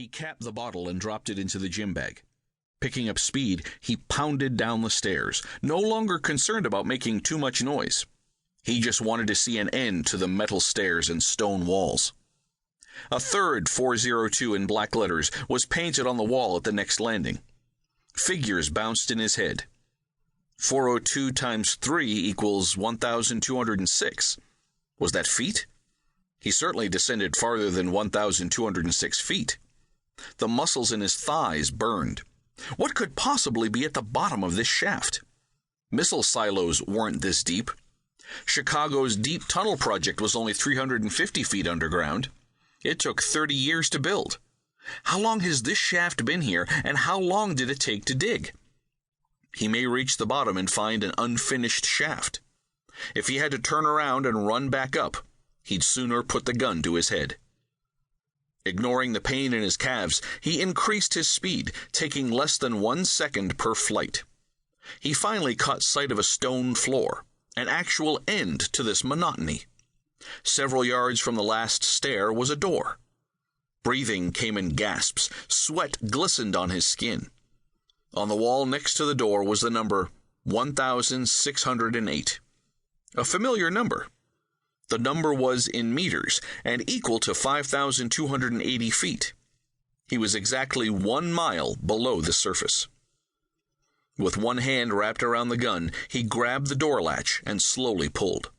He capped the bottle and dropped it into the gym bag. Picking up speed, he pounded down the stairs, no longer concerned about making too much noise. He just wanted to see an end to the metal stairs and stone walls. A third 402 in black letters was painted on the wall at the next landing. Figures bounced in his head. 402 times 3 equals 1,206. Was that feet? He certainly descended farther than 1,206 feet. The muscles in his thighs burned. What could possibly be at the bottom of this shaft? Missile silos weren't this deep. Chicago's deep tunnel project was only 350 feet underground. It took 30 years to build. How long has this shaft been here, and how long did it take to dig? He may reach the bottom and find an unfinished shaft. If he had to turn around and run back up, he'd sooner put the gun to his head. Ignoring the pain in his calves, he increased his speed, taking less than 1 second per flight. He finally caught sight of a stone floor, an actual end to this monotony. Several yards from the last stair was a door. Breathing came in gasps. Sweat glistened on his skin. On the wall next to the door was the number 1,608. A familiar number. The number was in meters and equal to 5,280 feet. He was exactly 1 mile below the surface. With one hand wrapped around the gun, he grabbed the door latch and slowly pulled.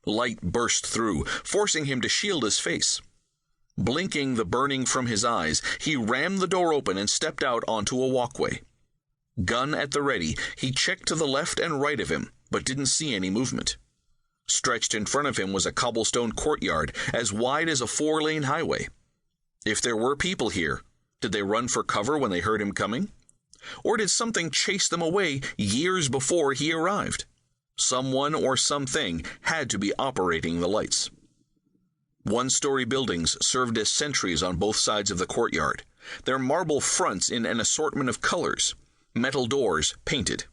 Light burst through, forcing him to shield his face. Blinking the burning from his eyes, he rammed the door open and stepped out onto a walkway. Gun at the ready, he checked to the left and right of him, but didn't see any movement. Stretched in front of him was a cobblestone courtyard as wide as a 4-lane highway. If there were people here, did they run for cover when they heard him coming? Or did something chase them away years before he arrived? Someone or something had to be operating the lights. 1-story buildings served as sentries on both sides of the courtyard, their marble fronts in an assortment of colors, metal doors painted.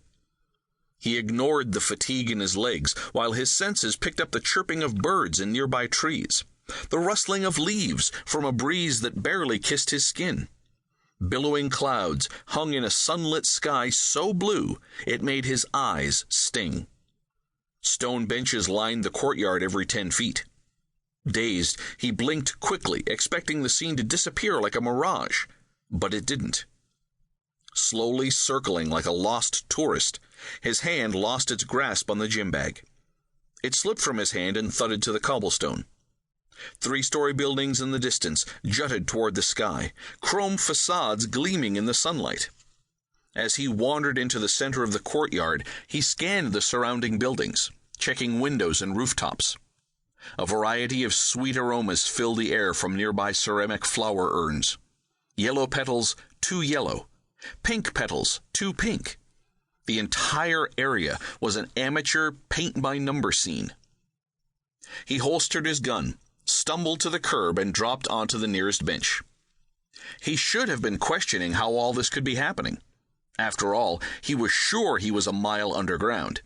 He ignored the fatigue in his legs while his senses picked up the chirping of birds in nearby trees, the rustling of leaves from a breeze that barely kissed his skin. Billowing clouds hung in a sunlit sky so blue it made his eyes sting. Stone benches lined the courtyard every 10 feet. Dazed, he blinked quickly, expecting the scene to disappear like a mirage, but it didn't. Slowly circling like a lost tourist, his hand lost its grasp on the gym bag. It slipped from his hand and thudded to the cobblestone. 3-story buildings in the distance jutted toward the sky, chrome facades gleaming in the sunlight. As he wandered into the center of the courtyard, he scanned the surrounding buildings, checking windows and rooftops. A variety of sweet aromas filled the air from nearby ceramic flower urns. Yellow petals, too yellow. Pink petals, too pink. The entire area was an amateur paint-by-number scene. He holstered his gun, stumbled to the curb, and dropped onto the nearest bench. He should have been questioning how all this could be happening. After all, he was sure he was a mile underground.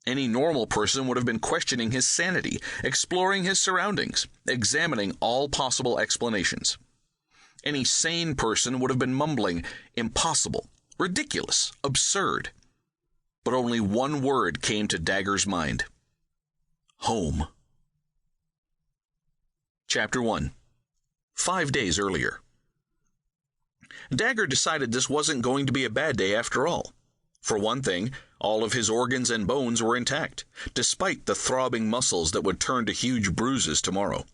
Any normal person would have been questioning his sanity, exploring his surroundings, examining all possible explanations. Any sane person would have been mumbling, impossible, ridiculous, absurd. But only one word came to Dagger's mind. Home. Chapter 1. 5 days earlier. Dagger decided this wasn't going to be a bad day after all. For one thing, all of his organs and bones were intact, despite the throbbing muscles that would turn to huge bruises tomorrow.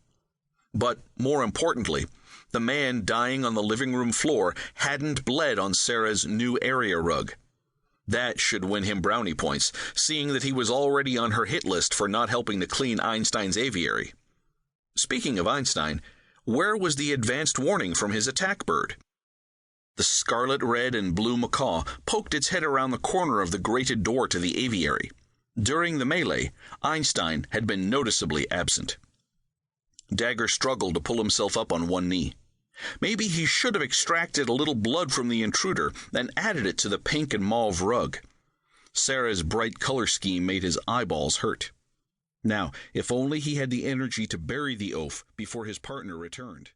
But, more importantly, the man dying on the living room floor hadn't bled on Sarah's new area rug. That should win him brownie points, seeing that he was already on her hit list for not helping to clean Einstein's aviary. Speaking of Einstein, where was the advanced warning from his attack bird? The scarlet, red, and blue macaw poked its head around the corner of the grated door to the aviary. During the melee, Einstein had been noticeably absent. Dagger struggled to pull himself up on one knee. Maybe he should have extracted a little blood from the intruder and added it to the pink and mauve rug. Sarah's bright color scheme made his eyeballs hurt. Now, if only he had the energy to bury the oaf before his partner returned.